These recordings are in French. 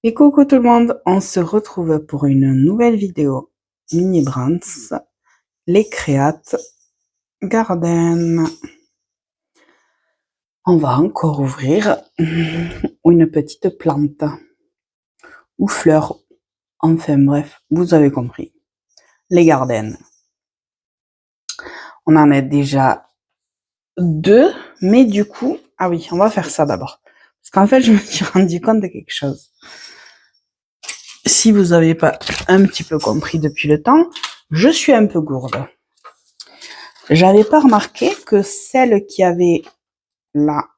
Et coucou tout le monde, on se retrouve pour une nouvelle vidéo Mini Brands, les Create Garden. On va encore ouvrir une petite plante ou fleur, enfin bref, vous avez compris, les gardens. On en a déjà deux, mais du coup, ah oui, on va faire ça d'abord. Parce qu'en fait, je me suis rendu compte de quelque chose. Si vous n'avez pas un petit peu compris depuis le temps, je suis un peu gourde. J'avais pas remarqué que celle qui avait là,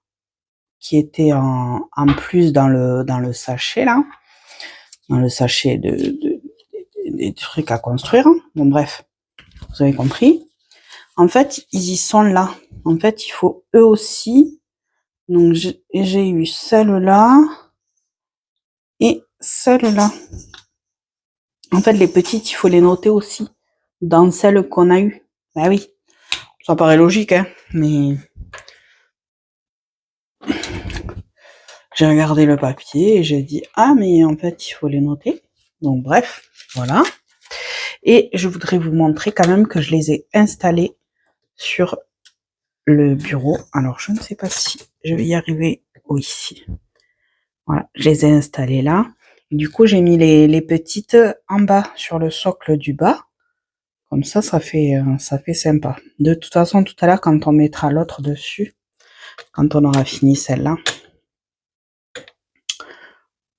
qui était en plus dans le sachet là, dans le sachet des trucs à construire. Bon bref, vous avez compris. En fait, ils y sont là. En fait, il faut eux aussi. Donc j'ai eu celle-là et celle-là. En fait, les petites, il faut les noter aussi dans celles qu'on a eues. Bah oui, ça paraît logique, hein, mais j'ai regardé le papier et j'ai dit ah mais en fait il faut les noter. Donc bref, voilà. Et je voudrais vous montrer quand même que je les ai installés sur le bureau. Alors je ne sais pas si je vais y arriver. Oui, voilà, je les ai installés là. Du coup j'ai mis les petites en bas sur le socle du bas. Comme ça fait sympa. De toute façon tout à l'heure quand on mettra l'autre dessus, quand on aura fini celle-là,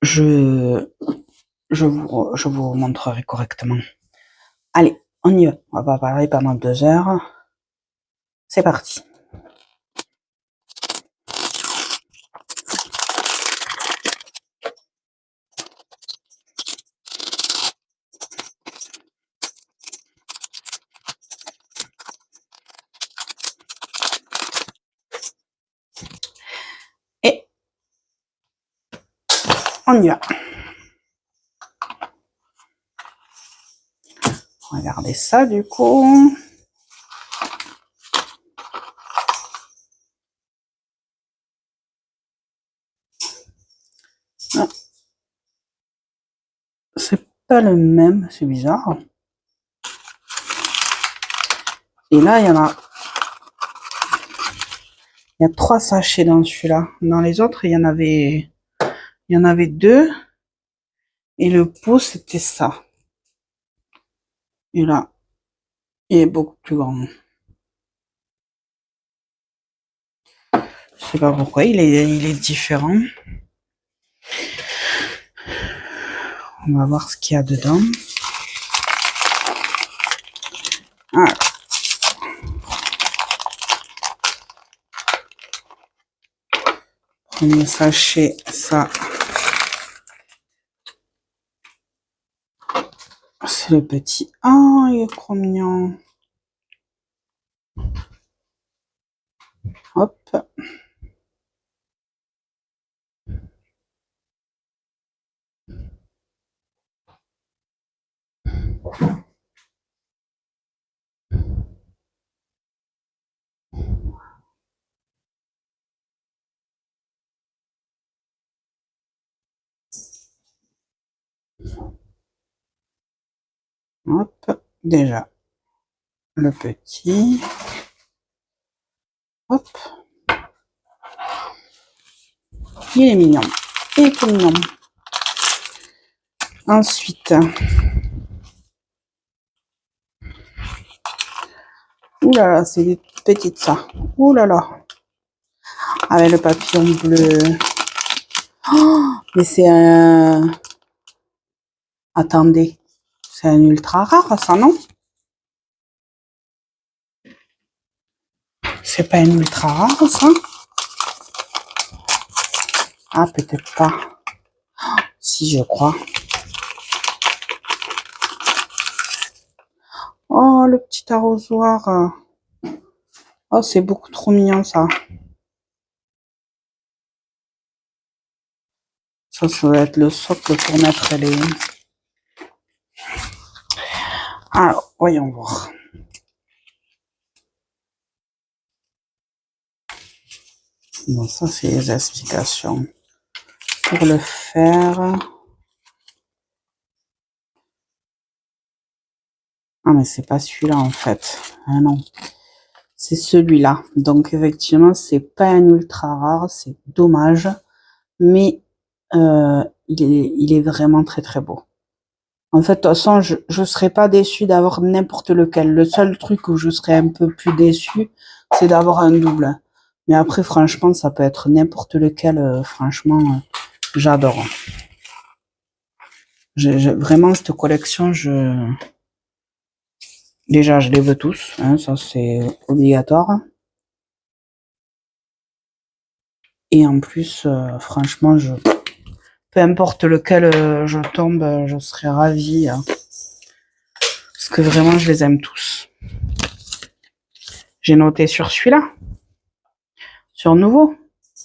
je vous montrerai correctement. Allez, on y va. On va parler pendant 2 heures. C'est parti. Et on y va. Regardez ça du coup. Ah, c'est pas le même, c'est bizarre. Et là, il y a 3 sachets dans celui-là. Dans les autres, il y en avait 2. Et le pot, c'était ça. Et là, il est beaucoup plus grand. Je sais pas pourquoi, il est différent. On va voir ce qu'il y a dedans. Ah. Premier sachet, ça. C'est le petit. Ah, il est trop mignon. Hop. Hop. Déjà, le petit. Hop. Il est mignon. Il est tout mignon. Ensuite, ouh là là, c'est des petites ça. Ouh là là. Avec le papillon bleu. Oh, mais c'est un... Attendez. C'est un ultra rare ça, non? C'est pas un ultra rare ça? Ah, peut-être pas. Si, je crois. Oh, le petit arrosoir. Oh, c'est beaucoup trop mignon ça. Ça va être le socle pour mettre les... Alors, voyons voir. Bon, ça, c'est les explications. Pour le faire... Ah, mais c'est pas celui-là, en fait. Ah non. C'est celui-là. Donc, effectivement, c'est pas un ultra rare. C'est dommage. Mais, il est vraiment très, très beau. En fait, de toute façon, je serais pas déçue d'avoir n'importe lequel. Le seul truc où je serais un peu plus déçue, c'est d'avoir un double. Mais après, franchement, ça peut être n'importe lequel. Franchement, j'adore. Vraiment, cette collection, déjà, je les veux tous. Hein, ça, c'est obligatoire. Et en plus, franchement, peu importe lequel je tombe, je serais ravie. Hein, parce que vraiment, je les aime tous. J'ai noté sur celui-là. Sur nouveau.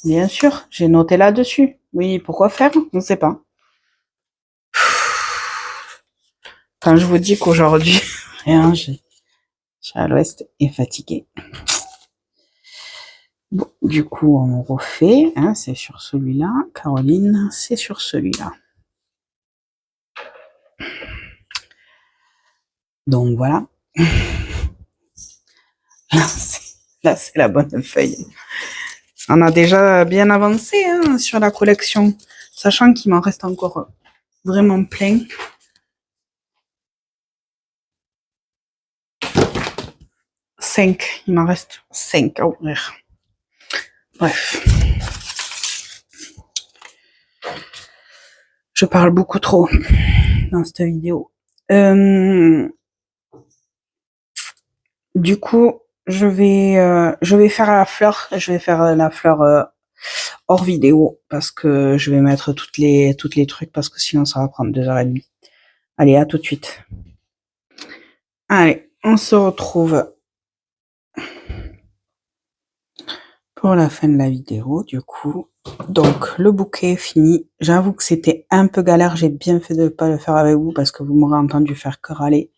Bien sûr. J'ai noté là-dessus. Oui, pourquoi faire? On ne sait pas. Quand je vous dis qu'aujourd'hui, rien, je suis à l'ouest et fatiguée. Bon, du coup, on refait. Hein, c'est sur celui-là. Caroline, c'est sur celui-là. Donc voilà. Là, c'est la bonne feuille. On a déjà bien avancé hein, sur la collection, sachant qu'il m'en reste encore vraiment plein. Il m'en reste 5 à ouvrir. Bref. Je parle beaucoup trop dans cette vidéo. Du coup, je vais faire la fleur. Je vais faire la fleur hors vidéo parce que je vais mettre toutes les trucs parce que sinon ça va prendre 2h30. Allez, à tout de suite. Allez, on se retrouve pour la fin de la vidéo, du coup. Donc, le bouquet est fini. J'avoue que c'était un peu galère. J'ai bien fait de ne pas le faire avec vous parce que vous m'aurez entendu faire que râler.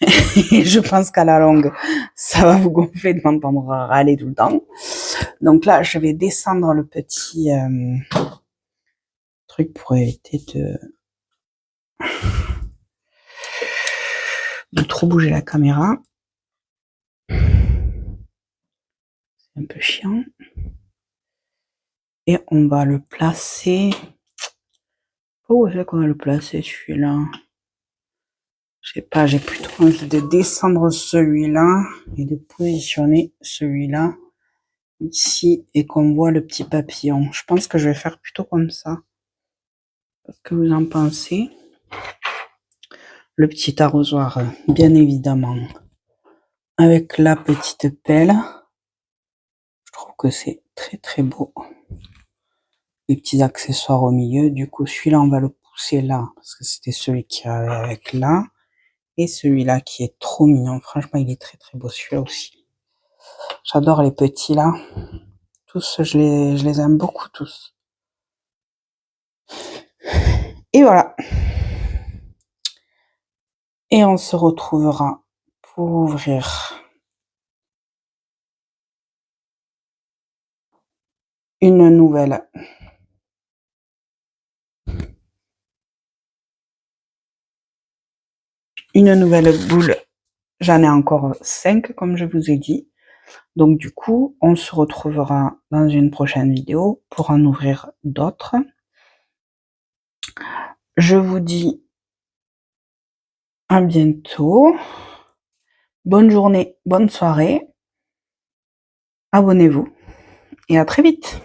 Et je pense qu'à la longue, ça va vous gonfler de m'entendre râler tout le temps. Donc là, je vais descendre le petit truc pour éviter de trop bouger la caméra. C'est un peu chiant. Et on va le placer. Où est-ce qu'on va le placer celui-là? Je sais pas, j'ai plutôt envie de descendre celui-là et de positionner celui-là ici et qu'on voit le petit papillon. Je pense que je vais faire plutôt comme ça. Qu'est-ce que vous en pensez? Le petit arrosoir, bien évidemment, avec la petite pelle. Je trouve que c'est très très beau. Les petits accessoires au milieu. Du coup, celui-là, on va le pousser là, parce que c'était celui qui avait avec là. Et celui-là qui est trop mignon. Franchement, il est très très beau celui-là aussi. J'adore les petits là. Tous, je les aime beaucoup tous. Et voilà. Et on se retrouvera pour ouvrir une nouvelle boule. J'en ai encore 5 comme je vous ai dit. Donc du coup, on se retrouvera dans une prochaine vidéo pour en ouvrir d'autres. Je vous dis à bientôt. Bonne journée, bonne soirée. Abonnez-vous et à très vite.